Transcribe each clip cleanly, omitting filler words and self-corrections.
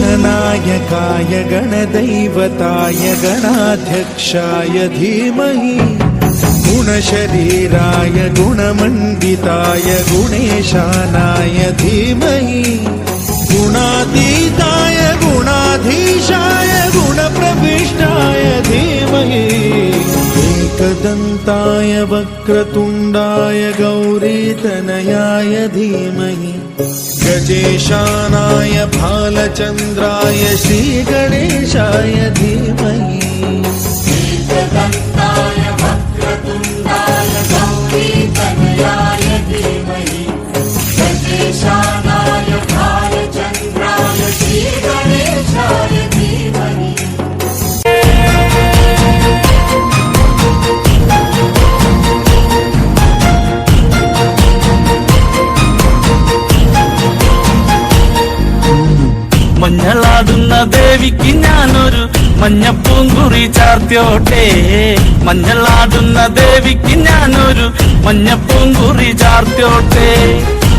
गणनायकाय गणदैवताय गणाध्यक्षाय धीमहि गुणशरीराय गुणमण्डिताय गुणेशानाय धीमहि गुणातीताय गुणाधीशाय गुणप्रविष्टाय धीमहि एकदन्ताय वक्रतुण्डाय गौरीतनयाय धीमहि गजेशानाय भालचन्द्राय श्रीगणेशाय धीमहि एकदन्ताय वक्रतुण्डाय गौरीतनयाय धीमहि गजेशानाय भालचन्द्राय श्रीगणेशाय धीमहि മഞ്ഞളാടുന്ന ദേവിക്ക് ഞാനൊരു മഞ്ഞപ്പൂങ്കുറി ചാർത്തിയോട്ടെ മഞ്ഞളാടുന്ന ദേവിക്ക് ഞാനൊരു മഞ്ഞപ്പൂങ്കുറി ചാർത്തിയോട്ടെ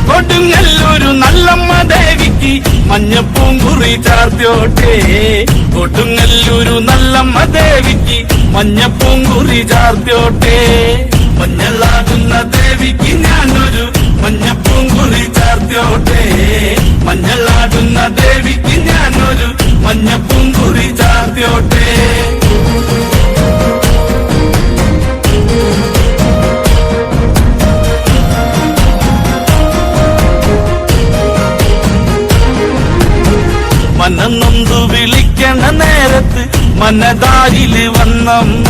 കൊടുങ്ങല്ലൂരു നല്ലമ്മ ദേവിക്ക് മഞ്ഞപ്പൂങ്കുറി ചാർത്തിയോട്ടെ കൊടുങ്ങല്ലൂരു നല്ലമ്മ ദേവിക്ക് മഞ്ഞപ്പൂങ്കുറി ചാർത്തിയോട്ടെ മഞ്ഞളാടുന്ന ദേവിക്ക് ഞാനൊരു മഞ്ഞപ്പൂങ്കുറി ചാർത്തിയോട്ടെ മഞ്ഞളാടുന്ന ദേവിക്ക് ഞാനൊരു മഞ്ഞപ്പൂങ്കുറി ചാർത്തിയോട്ടെ മനന്നൊന്തു വിളിക്കണ നേരത്ത് മനതാരില് വന്നമ്മ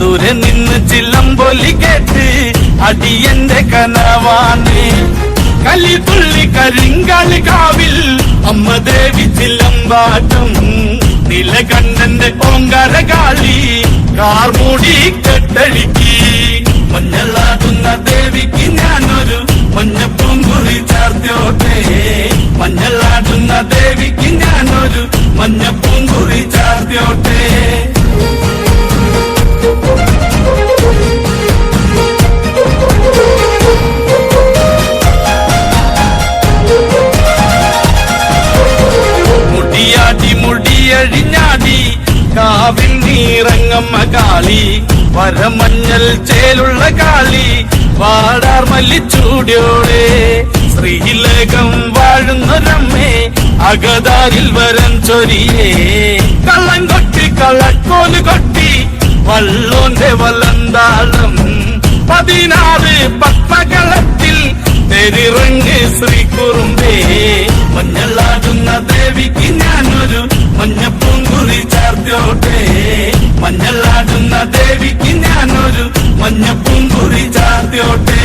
ദൂരെ നിന്ന് ചിലമ്പൊലി കേട്ട് അടിയന്റെ കനവാണ് കലിതുള്ളി കരിങ്കാളി കാവിൽ അമ്മ ദേവി ചിലമ്പാട്ടും നിലകണ്ഠന്റെ ഓങ്കാരകാളി കാർമൂടി കെട്ടഴിക്കി മഞ്ഞളാടുന്ന ദേവിക്ക് ഞാനൊരു മഞ്ഞപ്പൂങ്കുറി ചാർത്തിയോട്ടെ മഞ്ഞളാടുന്ന ദേവിക്ക് ഞാനൊരു മഞ്ഞപ്പൂങ്കുറി ചാർത്തിയോട്ടെ മുടിയാടി മുടിയഴിഞ്ഞാടി കാവിൽ നീറങ്ങമ്മ കാളി വരമഞ്ഞൽ ചേലുള്ള കാളി വാടാർ മല്ലിച്ചൂടിയോടെ ശ്രീലകം വാഴുന്നൊരമ്മേ അകതാരിൽ വരം ചൊരിയേ കള്ളം കൊട്ടി കളക്കോല് കൊട്ടി വള്ളോന്റെ വലന്താളം 16 പത്മകളത്തിൽ തെരിറങ്ങ് ശ്രീകുറുമ്പേ മഞ്ഞളാടുന്ന ദേവിക്ക് ഞാനൊരു മഞ്ഞപ്പൂങ്കുറി ചാർത്തിയോട്ടെ മഞ്ഞളാടുന്ന ദേവിക്ക് ഞാനൊരു മഞ്ഞപ്പൂങ്കുറി ചാർത്തിയോട്ടെ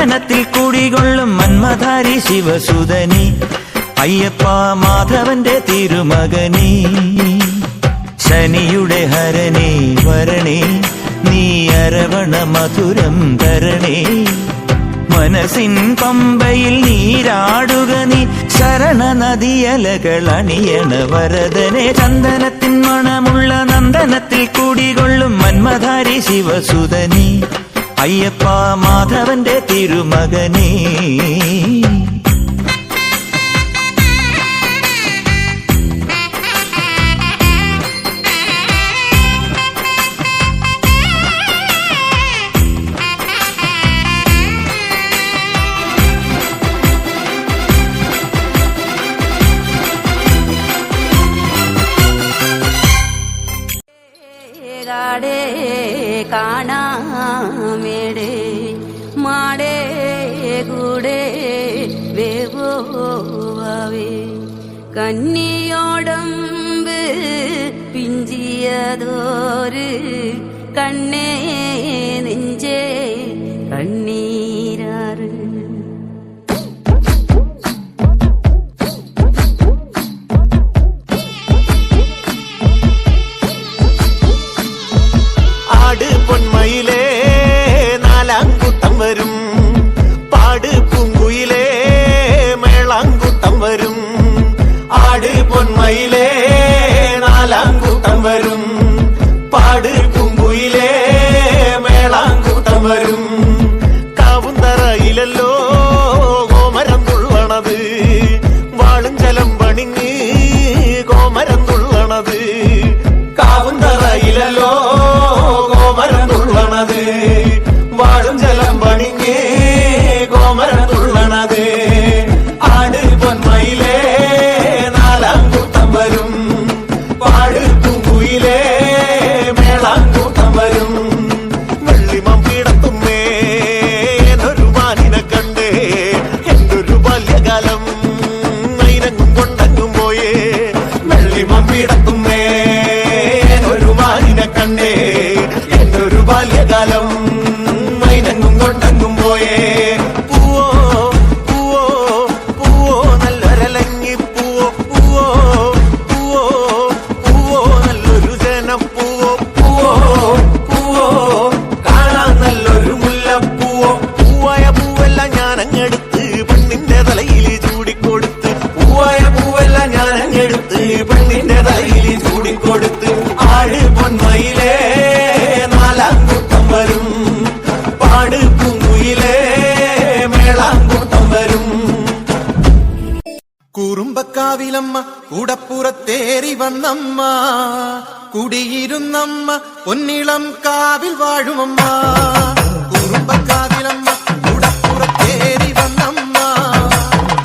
ചന്ദനത്തിൽ കുടികൊള്ളും മന്മധാരി ശിവസുതനി അയ്യപ്പ മാധവന്റെ തിരുമകനീ ശനിയുടെ ഹരണേ വരണേ നീ അരവണ മധുരം തരണേ മനസ്സിൻ പമ്പയിൽ നീരാടുക നീ ശരണ നദിയലകൾ അണിയണ വരദനെ ചന്ദനത്തിൻ മണമുള്ള നന്ദനത്തിൽ കുടികൊള്ളും മന്മധാരി ശിവസുതനി അയ്യപ്പ മാധവന്റെ തിരുമകനീ ಗಾಡೆ ಕಾಣಾಮೇಡೆ ಮಾಡೆ ಗೂಡೆ വേവോവേ കന്നിയോടമ്പ് പിഞ്ചിയതോര് കണ്ണേ നെഞ്ചേ കണ്ണീരാറ് പൊന്മയിലേ നാലാംകൂട്ടം വരും പാട് പൂങ്കുയിലേ മേളാങ്കൂട്ടം വരും ആട് പൊന്മയിലേ നാലാംകൂട്ടം വരും പാട് പൂങ്കുയിലേ മേളാങ്കൂട്ടം വരും കാവുന്തറയിലല്ലോ കോമരം തുള്ളണത് വാളും ജലം പണിഞ്ഞ് കോമരം തുള്ളണത് കാവുന്തറയിലല്ലോ കോമരം തുള്ളണത് വാഴും ജലം പണിഞ്ഞ് കോമരം തുള്ളണത് ആട് പൊന്മയിലേ നാലാംകൂട്ടം വരും പാട് പൂങ്കുയിലേ മേളാങ്കൂട്ടം വരും വെള്ളിമം പീടത്തുമ്മേ എന്നൊരു മാനിനെ കണ്ടേ എന്തൊരു ബാല്യകാലം മൈനങ്ങും കൊണ്ടങ്ങും പോയേ വെള്ളിമം പീടത്തുമ്മേ എന്നൊരു മാനിനെ കണ്ടേ എന്നൊരു ബാല്യകാലം മൈനങ്ങും കൊണ്ടങ്ങും പോയേ പൂവോ പൂവോ പൂവോ നല്ലൊരലങ്ങി പൂവോ പൂവോ പൂവോ പൂവോ നല്ലൊരു ജനപ്പൂവോ പൂവോ പൂവോ കാണാൻ നല്ലൊരു മുല്ലപ്പൂവോ പൂവായ പൂവെല്ലാം ഞാനങ്ങെടുത്ത് പെണ്ണിന്റെ തലയിൽ ചൂടിക്കൊടുത്ത് പൂവായ പൂവെല്ലാം ഞാനങ്ങെടുത്ത് പെണ്ണിന്റെ തലയിൽ ചൂടിക്കൊടുത്ത് ആട് പൊന്മയിലേ നാലാംകൂട്ടം വരും പാട് പൂങ്കുയിലേ മേളാങ്കൂട്ടം വരും കുറുമ്പക്കാവിലമ്മ കൂടപ്പുറത്തേറി വന്നമ്മ കുടിയിരുന്നമ്മ പൊന്നിളം കാവിൽ വാഴുമമ്മ കുറുമ്പക്കാവിലമ്മ കൂടപ്പുറത്തേറി വന്നമ്മ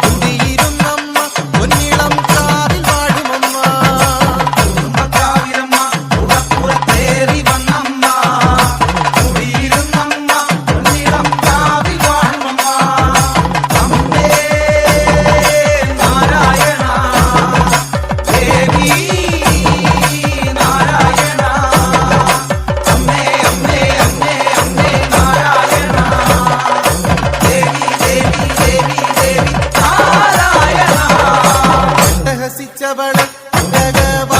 കുടിയിരുന്നമ്മ പൊന്നിളം കാവിൽ വാഴുമമ്മ കുറുമ്പക്കാവിലമ്മ കൂടപ്പുറത്തേറി വന്നമ്മ കുടിയിരുന്നമ്മ പൊന്നിളം കാവിൽ വാഴുമമ്മ അമ്മേ നാരായണ ദേവി നാരായണ അമ്മേ അമ്മേ അമ്മേ അമ്മേ നാരായണ ദേവി ദേവി ദേവി ദേവി നാരായണ ഹസിച്ചവളെ ഭഗവാൻ